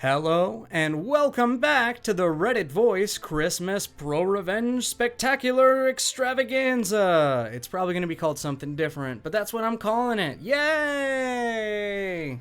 Hello, and welcome back to the Reddit Voice Christmas ProRevenge Spectacular Extravaganza. It's probably going to be called something different, but that's what I'm calling it. Yay!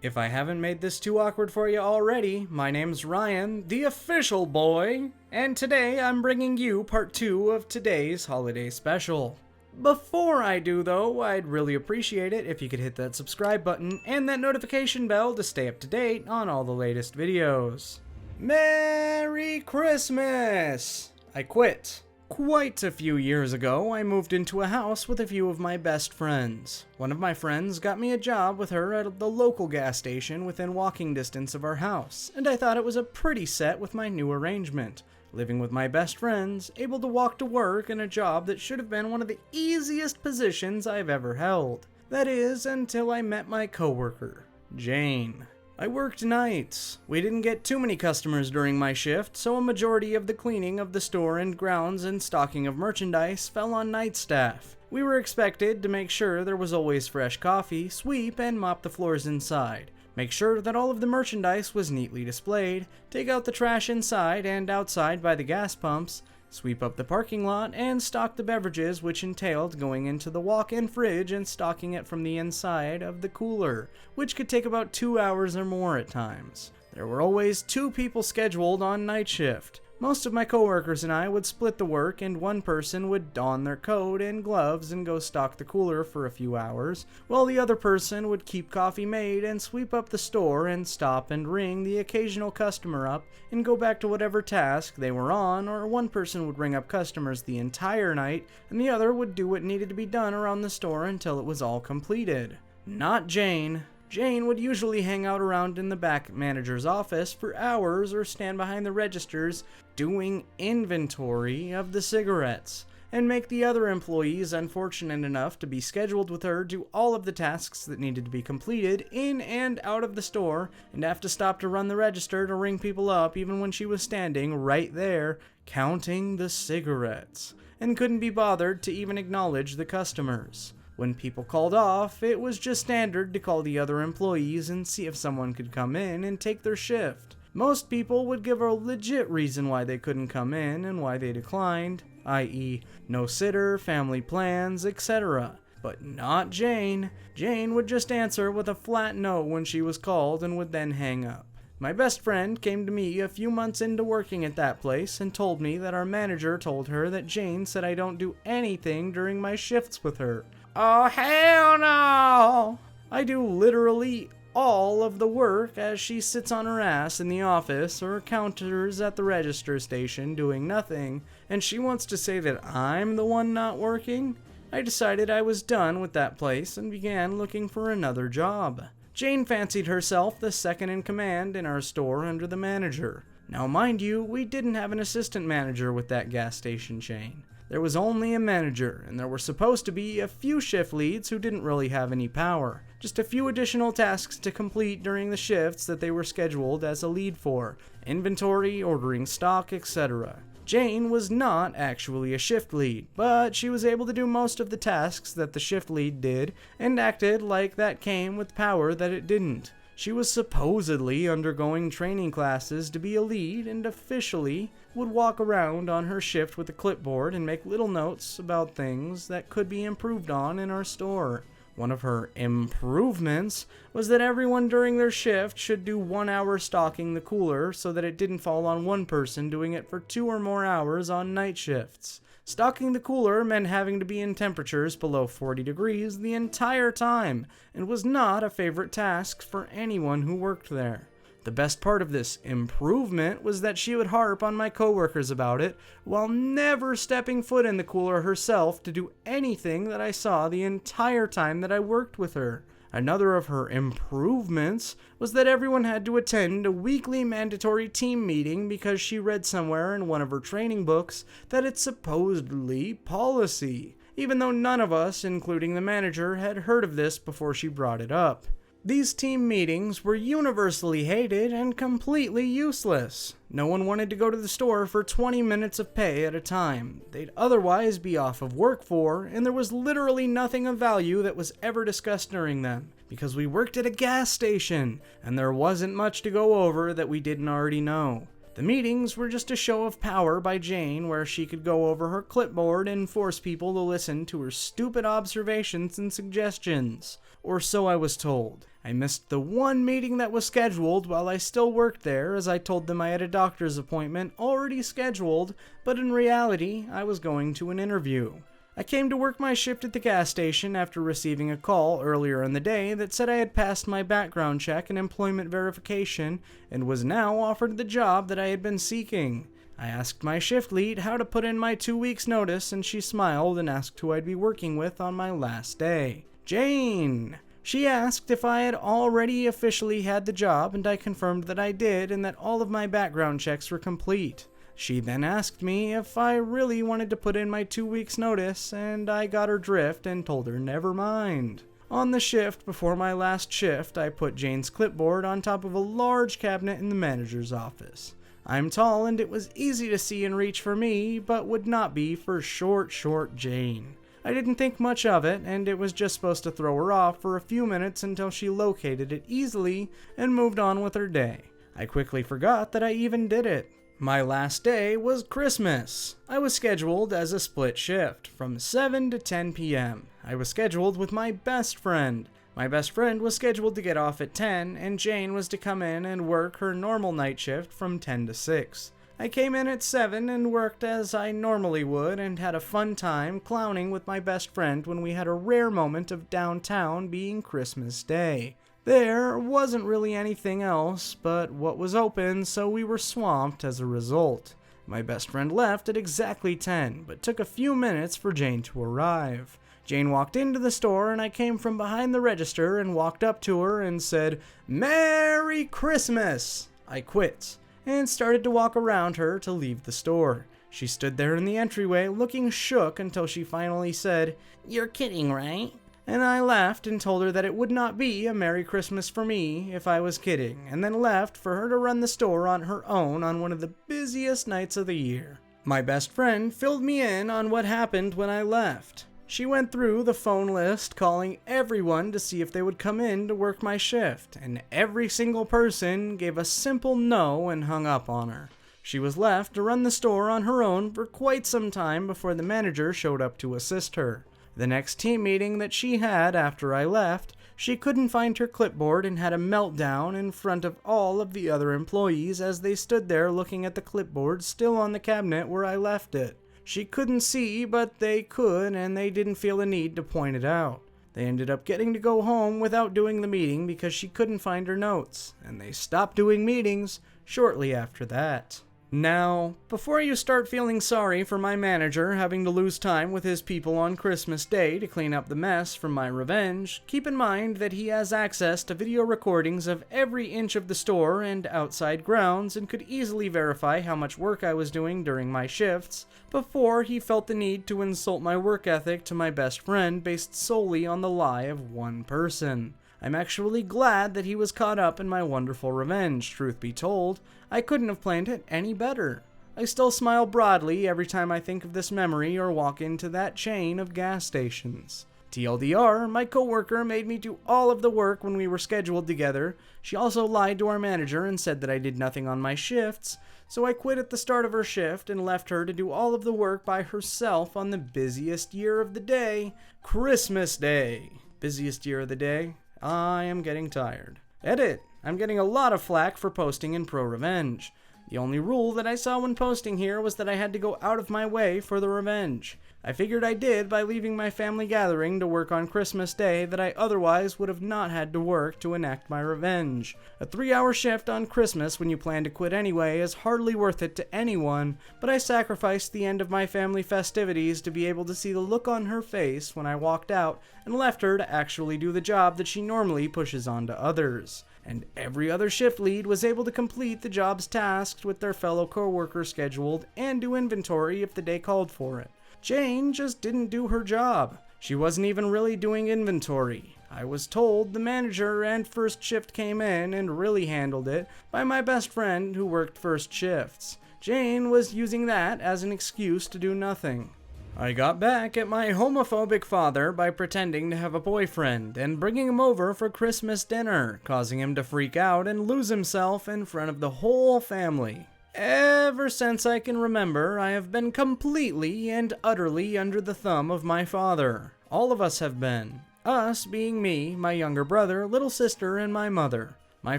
If I haven't made this too awkward for you already, my name's Ryan, the official boy, and today I'm bringing you part 2 of today's holiday special. Before I do though, I'd really appreciate it if you could hit that subscribe button and that notification bell to stay up to date on all the latest videos. Merry Christmas! I quit. Quite a few years ago, I moved into a house with a few of my best friends. One of my friends got me a job with her at the local gas station within walking distance of our house, and I thought it was a pretty set with my new arrangement. Living with my best friends, able to walk to work in a job that should have been one of the easiest positions I've ever held. That is, until I met my coworker, Jane. I worked nights. We didn't get too many customers during my shift, so a majority of the cleaning of the store and grounds and stocking of merchandise fell on night staff. We were expected to make sure there was always fresh coffee, sweep, and mop the floors inside. Make sure that all of the merchandise was neatly displayed, take out the trash inside and outside by the gas pumps, sweep up the parking lot, and stock the beverages, which entailed going into the walk-in fridge and stocking it from the inside of the cooler, which could take about 2 hours or more at times. There were always 2 people scheduled on night shift. Most of my coworkers and I would split the work, and one person would don their coat and gloves and go stock the cooler for a few hours, while the other person would keep coffee made and sweep up the store and stop and ring the occasional customer up and go back to whatever task they were on, or one person would ring up customers the entire night and the other would do what needed to be done around the store until it was all completed. Not Jane. Jane would usually hang out around in the back manager's office for hours or stand behind the registers doing inventory of the cigarettes, and make the other employees unfortunate enough to be scheduled with her do all of the tasks that needed to be completed in and out of the store, and have to stop to run the register to ring people up even when she was standing right there counting the cigarettes, and couldn't be bothered to even acknowledge the customers. When people called off, it was just standard to call the other employees and see if someone could come in and take their shift. Most people would give a legit reason why they couldn't come in and why they declined, i.e., no sitter, family plans, etc. But not Jane. Jane would just answer with a flat no when she was called and would then hang up. My best friend came to me a few months into working at that place and told me that our manager told her that Jane said I don't do anything during my shifts with her. Oh, hell no! I do literally all of the work as she sits on her ass in the office or counters at the register station doing nothing, and she wants to say that I'm the one not working? I decided I was done with that place and began looking for another job. Jane fancied herself the second in command in our store under the manager. Now mind you, we didn't have an assistant manager with that gas station chain. There was only a manager, and there were supposed to be a few shift leads who didn't really have any power. Just a few additional tasks to complete during the shifts that they were scheduled as a lead for. Inventory, ordering stock, etc. Jane was not actually a shift lead, but she was able to do most of the tasks that the shift lead did, and acted like that came with power that it didn't. She was supposedly undergoing training classes to be a lead, and officially would walk around on her shift with a clipboard and make little notes about things that could be improved on in our store. One of her improvements was that everyone during their shift should do 1 hour stocking the cooler so that it didn't fall on one person doing it for 2 or more hours on night shifts. Stocking the cooler meant having to be in temperatures below 40 degrees the entire time, and was not a favorite task for anyone who worked there. The best part of this improvement was that she would harp on my coworkers about it, while never stepping foot in the cooler herself to do anything that I saw the entire time that I worked with her. Another of her improvements was that everyone had to attend a weekly mandatory team meeting because she read somewhere in one of her training books that it's supposedly policy, even though none of us, including the manager, had heard of this before she brought it up. These team meetings were universally hated and completely useless. No one wanted to go to the store for 20 minutes of pay at a time. They'd otherwise be off of work for, and there was literally nothing of value that was ever discussed during them, because we worked at a gas station, and there wasn't much to go over that we didn't already know. The meetings were just a show of power by Jane where she could go over her clipboard and force people to listen to her stupid observations and suggestions. Or so I was told. I missed the one meeting that was scheduled while I still worked there, as I told them I had a doctor's appointment already scheduled, but in reality, I was going to an interview. I came to work my shift at the gas station after receiving a call earlier in the day that said I had passed my background check and employment verification and was now offered the job that I had been seeking. I asked my shift lead how to put in my 2 weeks notice, and she smiled and asked who I'd be working with on my last day. Jane! She asked if I had already officially had the job, and I confirmed that I did and that all of my background checks were complete. She then asked me if I really wanted to put in my 2 weeks notice, and I got her drift and told her never mind. On the shift before my last shift, I put Jane's clipboard on top of a large cabinet in the manager's office. I'm tall and it was easy to see and reach for me, but would not be for short Jane. I didn't think much of it, and it was just supposed to throw her off for a few minutes until she located it easily and moved on with her day. I quickly forgot that I even did it. My last day was Christmas. I was scheduled as a split shift from 7 to 10 p.m. I was scheduled with my best friend. My best friend was scheduled to get off at 10, and Jane was to come in and work her normal night shift from 10 to 6. I came in at 7 and worked as I normally would and had a fun time clowning with my best friend when we had a rare moment of downtown being Christmas Day. There wasn't really anything else but what was open, so we were swamped as a result. My best friend left at exactly 10, but took a few minutes for Jane to arrive. Jane walked into the store and I came from behind the register and walked up to her and said, "Merry Christmas!" I quit and started to walk around her to leave the store. She stood there in the entryway looking shook until she finally said, "You're kidding, right?" And I laughed and told her that it would not be a Merry Christmas for me if I was kidding, and then left for her to run the store on her own on one of the busiest nights of the year. My best friend filled me in on what happened when I left. She went through the phone list calling everyone to see if they would come in to work my shift, and every single person gave a simple no and hung up on her. She was left to run the store on her own for quite some time before the manager showed up to assist her. The next team meeting that she had after I left, she couldn't find her clipboard and had a meltdown in front of all of the other employees as they stood there looking at the clipboard still on the cabinet where I left it. She couldn't see, but they could, and they didn't feel the need to point it out. They ended up getting to go home without doing the meeting because she couldn't find her notes, and they stopped doing meetings shortly after that. Now, before you start feeling sorry for my manager having to lose time with his people on Christmas Day to clean up the mess from my revenge, keep in mind that he has access to video recordings of every inch of the store and outside grounds and could easily verify how much work I was doing during my shifts before he felt the need to insult my work ethic to my best friend based solely on the lie of one person. I'm actually glad that he was caught up in my wonderful revenge, truth be told. I couldn't have planned it any better. I still smile broadly every time I think of this memory or walk into that chain of gas stations. TLDR, my coworker made me do all of the work when we were scheduled together. She also lied to our manager and said that I did nothing on my shifts, so I quit at the start of her shift and left her to do all of the work by herself on the busiest year of the day, Christmas Day. Busiest year of the day? I am getting tired. Edit. I'm getting a lot of flack for posting in ProRevenge. The only rule that I saw when posting here was that I had to go out of my way for the revenge. I figured I did by leaving my family gathering to work on Christmas Day that I otherwise would have not had to work to enact my revenge. A 3-hour shift on Christmas when you plan to quit anyway is hardly worth it to anyone, but I sacrificed the end of my family festivities to be able to see the look on her face when I walked out and left her to actually do the job that she normally pushes onto others. And every other shift lead was able to complete the jobs tasked with their fellow co-workers scheduled and do inventory if the day called for it. Jane just didn't do her job. She wasn't even really doing inventory. I was told the manager and first shift came in and really handled it by my best friend who worked first shifts. Jane was using that as an excuse to do nothing. I got back at my homophobic father by pretending to have a boyfriend and bringing him over for Christmas dinner, causing him to freak out and lose himself in front of the whole family. Ever since I can remember, I have been completely and utterly under the thumb of my father. All of us have been. Us being me, my younger brother, little sister, and my mother. My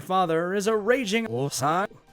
father is a raging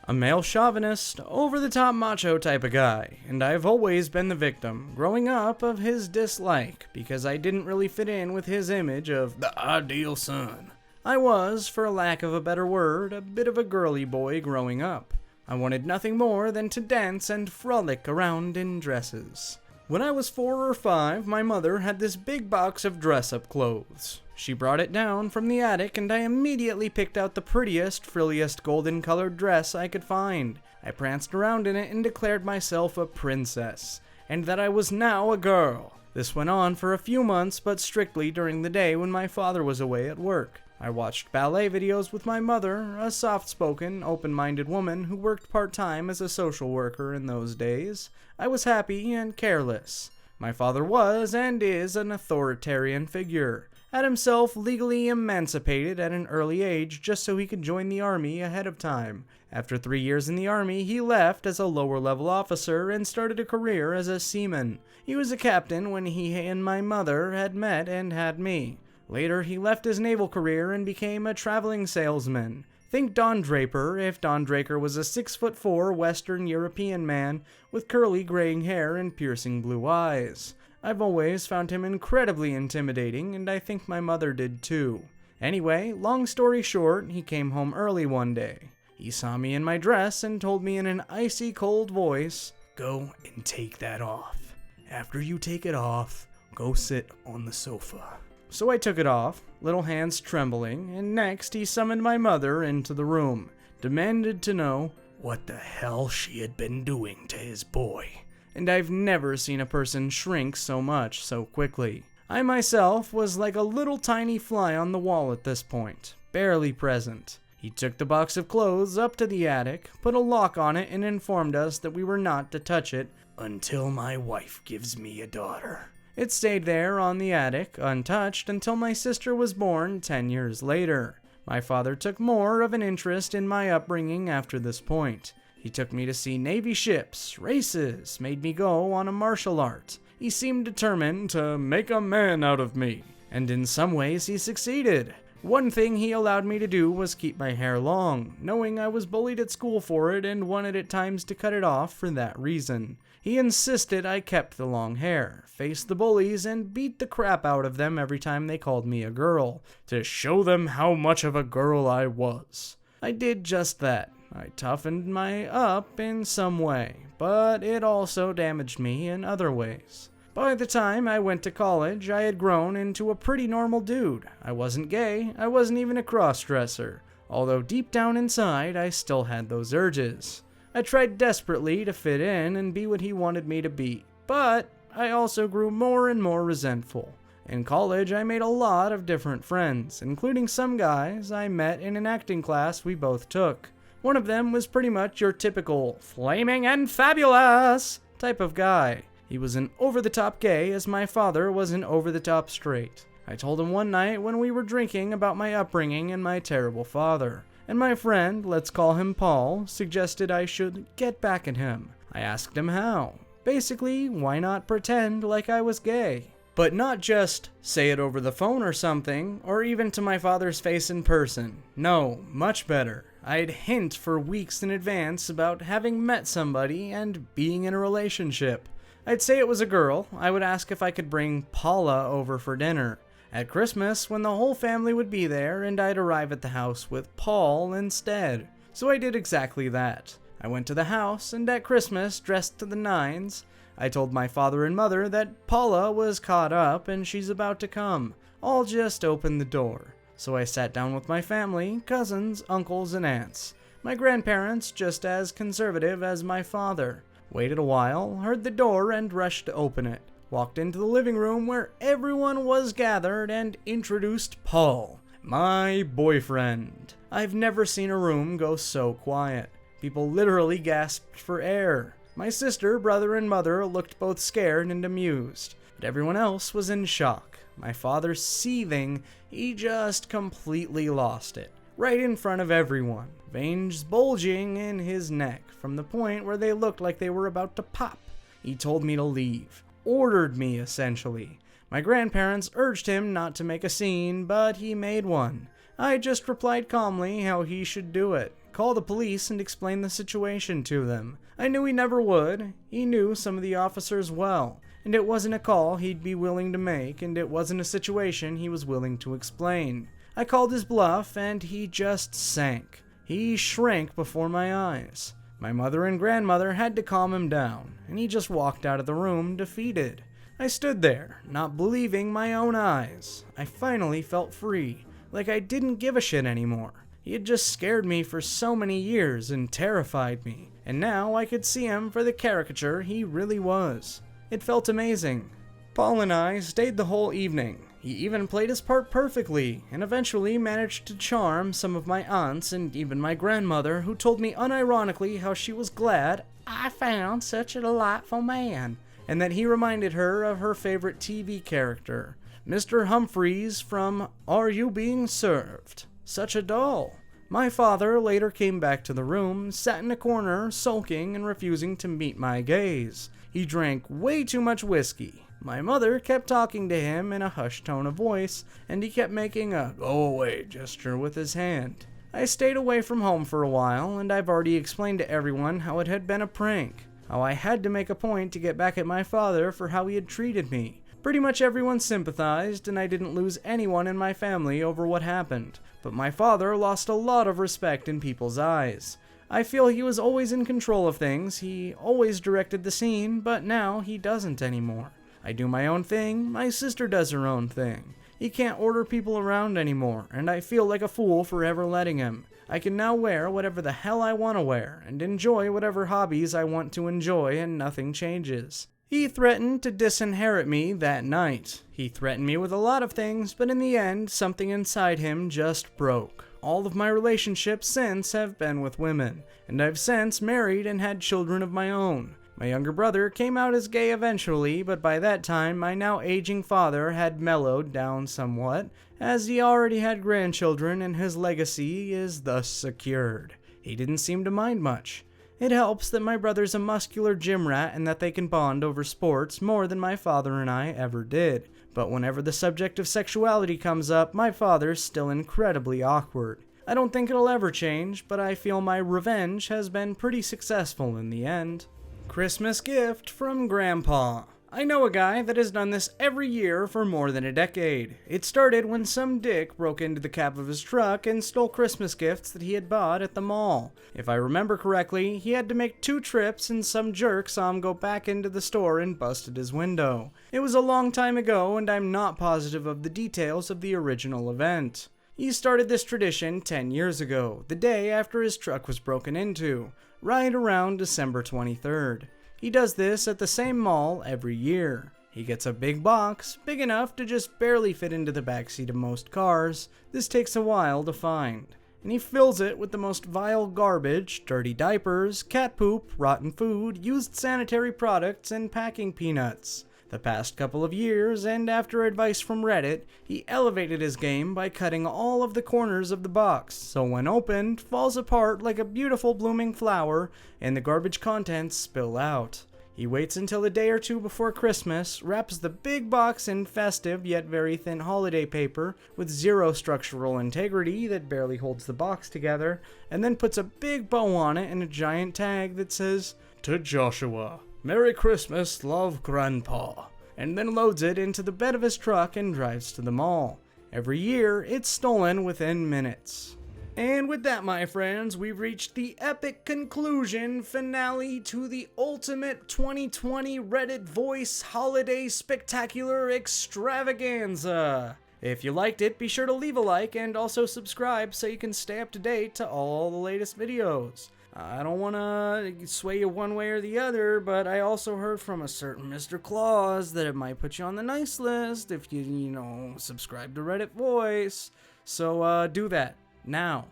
a male chauvinist, over-the-top macho type of guy, and I've always been the victim, growing up, of his dislike, because I didn't really fit in with his image of the ideal son. I was, for lack of a better word, a bit of a girly boy growing up. I wanted nothing more than to dance and frolic around in dresses. When I was 4 or 5, my mother had this big box of dress-up clothes. She brought it down from the attic, and I immediately picked out the prettiest, frilliest golden-colored dress I could find. I pranced around in it and declared myself a princess, and that I was now a girl. This went on for a few months, but strictly during the day when my father was away at work. I watched ballet videos with my mother, a soft-spoken, open-minded woman who worked part-time as a social worker in those days. I was happy and careless. My father was, and is, an authoritarian figure. Had himself legally emancipated at an early age just so he could join the army ahead of time. After 3 years in the army, he left as a lower-level officer and started a career as a seaman. He was a captain when he and my mother had met and had me. Later, he left his naval career and became a traveling salesman. Think Don Draper if Don Draper was a 6'4" Western European man with curly graying hair and piercing blue eyes. I've always found him incredibly intimidating, and I think my mother did too. Anyway, long story short, he came home early one day. He saw me in my dress and told me in an icy cold voice, "Go and take that off. After you take it off, go sit on the sofa." So I took it off, little hands trembling, and next he summoned my mother into the room, demanded to know what the hell she had been doing to his boy. And I've never seen a person shrink so much so quickly. I myself was like a little tiny fly on the wall at this point, barely present. He took the box of clothes up to the attic, put a lock on it, and informed us that we were not to touch it until my wife gives me a daughter. It stayed there on the attic, untouched, until my sister was born 10 years later. My father took more of an interest in my upbringing after this point. He took me to see Navy ships, races, made me go on a martial art. He seemed determined to make a man out of me, and in some ways he succeeded. One thing he allowed me to do was keep my hair long, knowing I was bullied at school for it and wanted at times to cut it off for that reason. He insisted I kept the long hair, faced the bullies, and beat the crap out of them every time they called me a girl, to show them how much of a girl I was. I did just that. I toughened my up in some way, but it also damaged me in other ways. By the time I went to college, I had grown into a pretty normal dude. I wasn't gay, I wasn't even a cross-dresser, although deep down inside I still had those urges. I tried desperately to fit in and be what he wanted me to be, but I also grew more and more resentful. In college, I made a lot of different friends, including some guys I met in an acting class we both took. One of them was pretty much your typical flaming and fabulous type of guy. He was an over-the-top gay as my father was an over-the-top straight. I told him one night when we were drinking about my upbringing and my terrible father. And my friend, let's call him Paul, suggested I should get back at him. I asked him how. Basically, why not pretend like I was gay? But not just say it over the phone or something, or even to my father's face in person. No, much better. I'd hint for weeks in advance about having met somebody and being in a relationship. I'd say it was a girl. I would ask if I could bring Paula over for dinner. At Christmas, when the whole family would be there, and I'd arrive at the house with Paul instead. So I did exactly that. I went to the house, and at Christmas, dressed to the nines, I told my father and mother that Paula was caught up and she's about to come. I'll just open the door. So I sat down with my family, cousins, uncles, and aunts. My grandparents, just as conservative as my father. Waited a while, heard the door, and rushed to open it. Walked into the living room where everyone was gathered and introduced Paul, my boyfriend. I've never seen a room go so quiet. People literally gasped for air. My sister, brother, and mother looked both scared and amused, but everyone else was in shock. My father seething, he just completely lost it. Right in front of everyone, veins bulging in his neck from the point where they looked like they were about to pop. He told me to leave, ordered me essentially. My grandparents urged him not to make a scene, but he made one. I just replied calmly how he should do it. Call the police and explain the situation to them. I knew he never would. He knew some of the officers well, and it wasn't a call he'd be willing to make, and it wasn't a situation he was willing to explain. I called his bluff, and he just sank. He shrank before my eyes. My mother and grandmother had to calm him down, and he just walked out of the room defeated. I stood there, not believing my own eyes. I finally felt free, like I didn't give a shit anymore. He had just scared me for so many years and terrified me, and now I could see him for the caricature he really was. It felt amazing. Paul and I stayed the whole evening. He even played his part perfectly, and eventually managed to charm some of my aunts and even my grandmother, who told me unironically how she was glad I found such a delightful man, and that he reminded her of her favorite TV character, Mr. Humphreys from Are You Being Served? Such a doll. My father later came back to the room, sat in a corner, sulking and refusing to meet my gaze. He drank way too much whiskey. My mother kept talking to him in a hushed tone of voice, and he kept making a go away gesture with his hand. I stayed away from home for a while, and I've already explained to everyone how it had been a prank, how I had to make a point to get back at my father for how he had treated me. Pretty much everyone sympathized, and I didn't lose anyone in my family over what happened, but my father lost a lot of respect in people's eyes. I feel he was always in control of things, he always directed the scene, but now he doesn't anymore. I do my own thing, my sister does her own thing. He can't order people around anymore, and I feel like a fool for ever letting him. I can now wear whatever the hell I want to wear, and enjoy whatever hobbies I want to enjoy, and nothing changes. He threatened to disinherit me that night. He threatened me with a lot of things, but in the end, something inside him just broke. All of my relationships since have been with women, and I've since married and had children of my own. My younger brother came out as gay eventually, but by that time my now aging father had mellowed down somewhat, as he already had grandchildren and his legacy is thus secured. He didn't seem to mind much. It helps that my brother's a muscular gym rat and that they can bond over sports more than my father and I ever did. But whenever the subject of sexuality comes up, my father's still incredibly awkward. I don't think it'll ever change, but I feel my revenge has been pretty successful in the end. Christmas gift from Grandpa. I know a guy that has done this every year for more than a decade. It started when some dick broke into the cab of his truck and stole Christmas gifts that he had bought at the mall. If I remember correctly, he had to make 2 trips and some jerk saw him go back into the store and busted his window. It was a long time ago and I'm not positive of the details of the original event. He started this tradition 10 years ago, the day after his truck was broken into, right around December 23rd. He does this at the same mall every year. He gets a big box, big enough to just barely fit into the backseat of most cars. This takes a while to find. And he fills it with the most vile garbage, dirty diapers, cat poop, rotten food, used sanitary products, and packing peanuts. The past couple of years, and after advice from Reddit, he elevated his game by cutting all of the corners of the box, so when opened, falls apart like a beautiful blooming flower, and the garbage contents spill out. He waits until a day or two before Christmas, wraps the big box in festive yet very thin holiday paper with zero structural integrity that barely holds the box together, and then puts a big bow on it and a giant tag that says, "To Joshua. Merry Christmas, love Grandpa," and then loads it into the bed of his truck and drives to the mall. Every year, it's stolen within minutes. And with that, my friends, we've reached the epic conclusion finale to the ultimate 2020 Reddit Voice Holiday Spectacular Extravaganza. If you liked it, be sure to leave a like and also subscribe so you can stay up to date to all the latest videos. I don't want to sway you one way or the other, but I also heard from a certain Mr. Claus that it might put you on the nice list if you subscribe to Reddit Voice. So, do that. Now.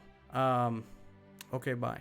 Okay, bye.